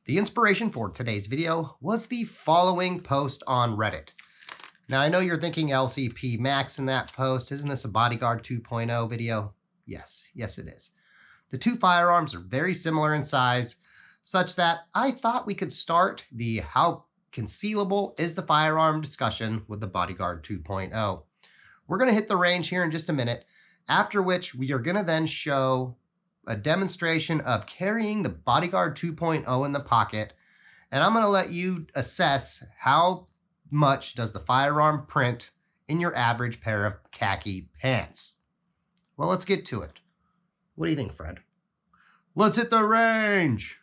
The inspiration for today's video was the following post on Reddit. Now, I know you're thinking LCP Max in that post. Isn't this a Bodyguard 2.0 video? Yes, it is. The two firearms are very similar in size, such that I thought we could start the how concealable is the firearm discussion with the Bodyguard 2.0. We're going to hit the range here in just a minute, after which we are going to then show a demonstration of carrying the Bodyguard 2.0 in the pocket, and I'm going to let you assess how much does the firearm print in your average pair of khaki pants. Well, let's get to it. What do you think, Fred? Let's hit the range!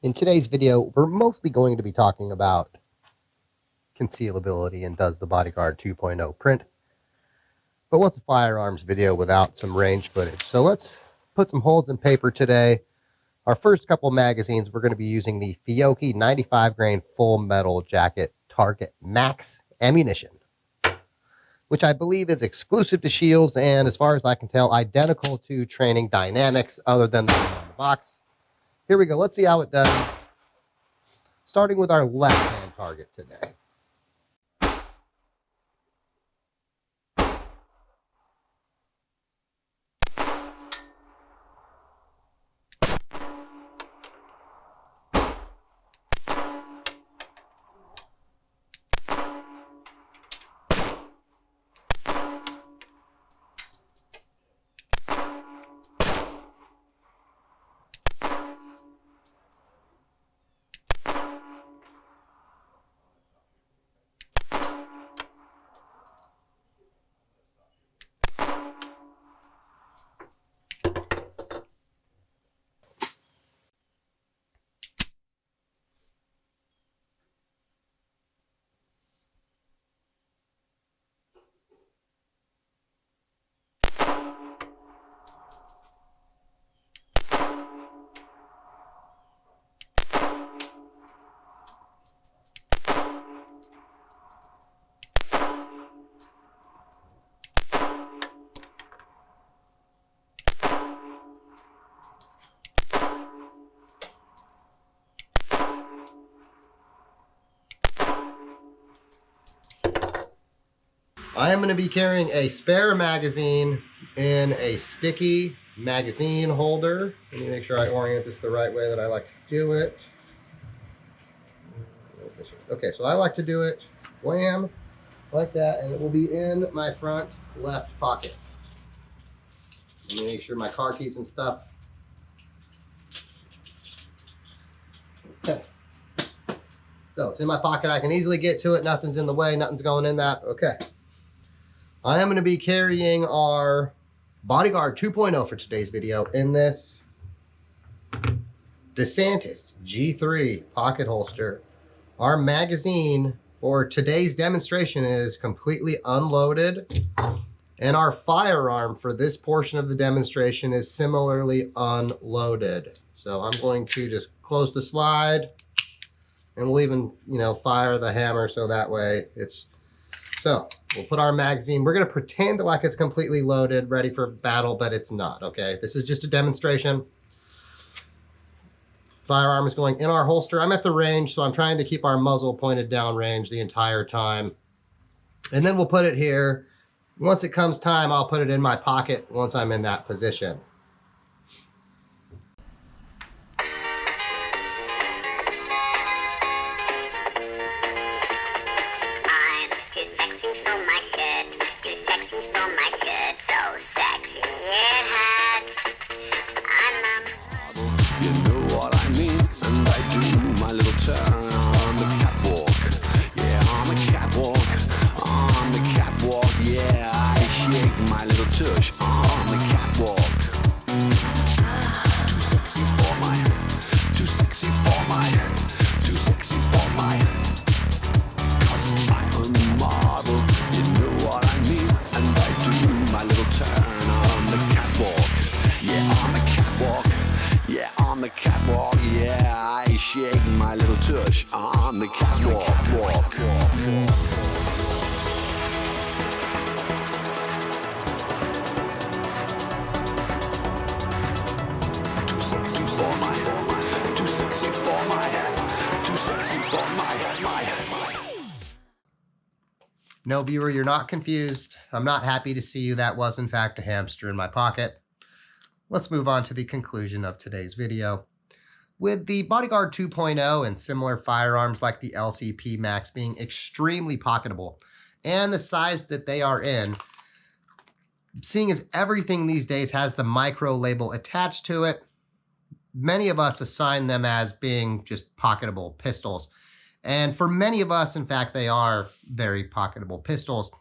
In today's video, we're mostly going to be talking about concealability and does the Bodyguard 2.0 print. But what's a firearms video without some range footage? So let's put some holes in paper today. Our first couple magazines, we're going to be using the Fiocchi 95 grain full metal jacket Target Max ammunition, which I believe is exclusive to Shields and, as far as I can tell, identical to Training Dynamics other than the one on the box. Here we go. Let's see how it does. Starting with our left-hand target today. I am going to be carrying a spare magazine in a sticky magazine holder. Let me make sure I orient this the right way that I like to do it. Okay, so I like to do it, wham, like that, and it will be in my front left pocket. Let me make sure my car keys and stuff. Okay. So it's in my pocket. I can easily get to it. Nothing's in the way. Nothing's going in that. Okay. I am going to be carrying our Bodyguard 2.0 for today's video in this DeSantis G3 pocket holster. Our magazine for today's demonstration is completely unloaded, and our firearm for this portion of the demonstration is similarly unloaded. So I'm going to just close the slide, and we'll even, fire the hammer so that way it's... So we'll put our magazine. We're going to pretend like it's completely loaded, ready for battle, but it's not, okay? This is just a demonstration. Firearm is going in our holster. I'm at the range, so I'm trying to keep our muzzle pointed down range the entire time. And then we'll put it here. Once it comes time, I'll put it in my pocket once I'm in that position. My little tush on the catwalk. finish on the catwalk. Too sexy for my head. Too sexy for my head. Too sexy for my head. No, viewer, you're not confused. I'm not happy to see you. That was, in fact, a hamster in my pocket. Let's move on to the conclusion of today's video. With the Bodyguard 2.0 and similar firearms like the LCP Max being extremely pocketable, and the size that they are in, seeing as everything these days has the micro label attached to it, many of us assign them as being just pocketable pistols. And for many of us, in fact, they are very pocketable pistols.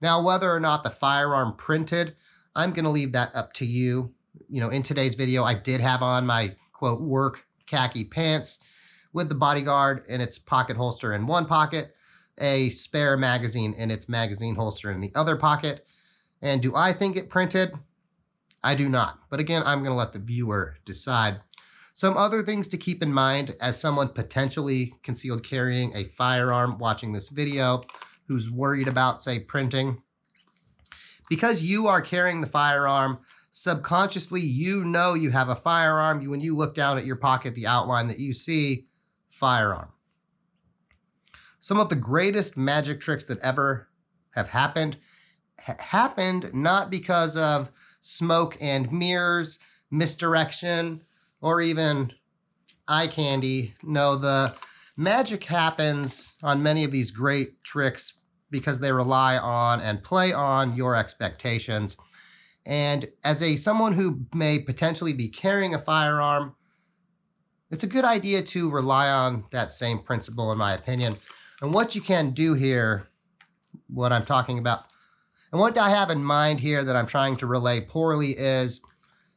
Now, whether or not the firearm printed, I'm going to leave that up to you. You know, in today's video, I did have on my, quote, work khaki pants with the Bodyguard in its pocket holster in one pocket, a spare magazine in its magazine holster in the other pocket. And do I think it printed? I do not. But again, I'm going to let the viewer decide. Some other things to keep in mind as someone potentially concealed carrying a firearm watching this video who's worried about, say, printing. Because you are carrying the firearm, subconsciously you know you have a firearm. When you look down at your pocket, the outline that you see, firearm. Some of the greatest magic tricks that ever have happened not because of smoke and mirrors, misdirection, or even eye candy. No, the magic happens on many of these great tricks because they rely on and play on your expectations. And as someone who may potentially be carrying a firearm, it's a good idea to rely on that same principle, in my opinion. And what you can do here, what I'm talking about, and what I have in mind here that I'm trying to relay poorly is,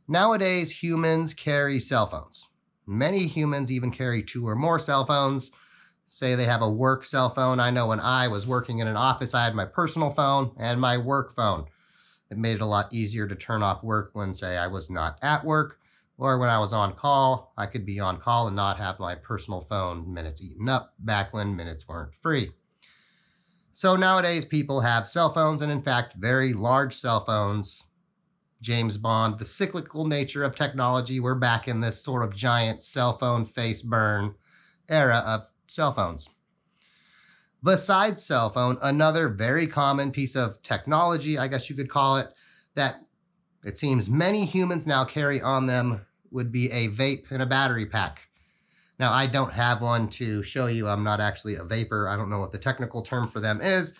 nowadays, humans carry cell phones. Many humans even carry 2 or more cell phones. Say they have a work cell phone. I know when I was working in an office, I had my personal phone and my work phone. It made it a lot easier to turn off work when, say, I was not at work, or when I was on call. I could be on call and not have my personal phone minutes eaten up back when minutes weren't free. So nowadays, people have cell phones, and in fact, very large cell phones. James Bond, the cyclical nature of technology, we're back in this sort of giant cell phone face burn era of cell phones. Besides cell phone, another very common piece of technology, I guess you could call it, that it seems many humans now carry on them would be a vape and a battery pack. Now, I don't have one to show you. I'm not actually a vapor. I don't know what the technical term for them is,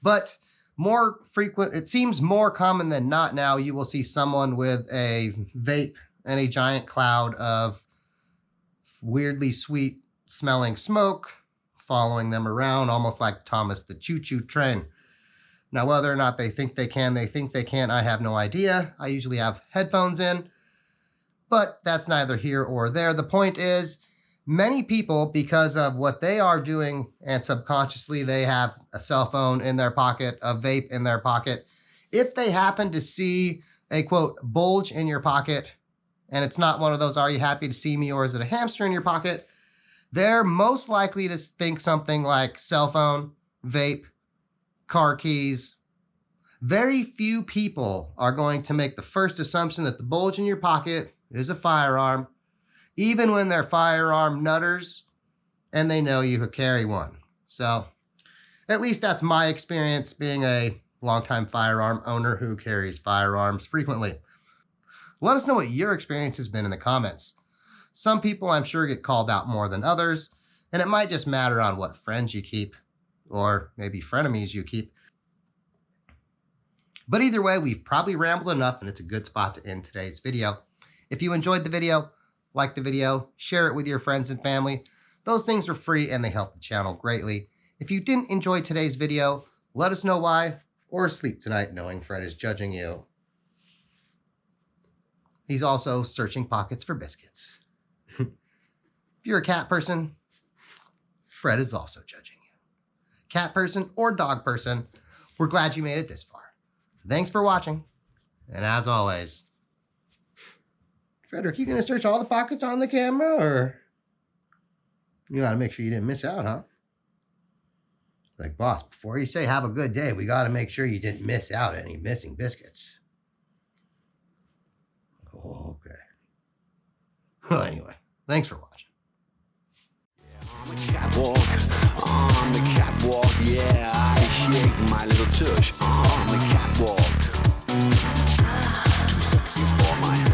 but more frequent, it seems more common than not now, you will see someone with a vape and a giant cloud of weirdly sweet smelling smoke following them around, almost like Thomas the Choo-Choo Train. Now, whether or not they think they can't, I have no idea. I usually have headphones in, but that's neither here or there. The point is, many people, because of what they are doing, and subconsciously they have a cell phone in their pocket, a vape in their pocket. If they happen to see a, quote, bulge in your pocket, and it's not one of those, are you happy to see me, or is it a hamster in your pocket? They're most likely to think something like cell phone, vape, car keys. Very few people are going to make the first assumption that the bulge in your pocket is a firearm, even when they're firearm nutters and they know you could carry one. So at least that's my experience being a longtime firearm owner who carries firearms frequently. Let us know what your experience has been in the comments. Some people, I'm sure, get called out more than others, and it might just matter on what friends you keep, or maybe frenemies you keep. But either way, we've probably rambled enough, and it's a good spot to end today's video. If you enjoyed the video, like the video, share it with your friends and family. Those things are free and they help the channel greatly. If you didn't enjoy today's video, let us know why, or sleep tonight knowing Fred is judging you. He's also searching pockets for biscuits. If you're a cat person, Fred is also judging you. Cat person or dog person, we're glad you made it this far. Thanks for watching, and as always, Frederick, you gonna search all the pockets on the camera, or? You got to make sure you didn't miss out, huh? Like, boss, before you say have a good day, we got to make sure you didn't miss out any missing biscuits. Oh, okay. Well, anyway, thanks for watching. On the catwalk, yeah, I shake my little tush on the catwalk. Too sexy for my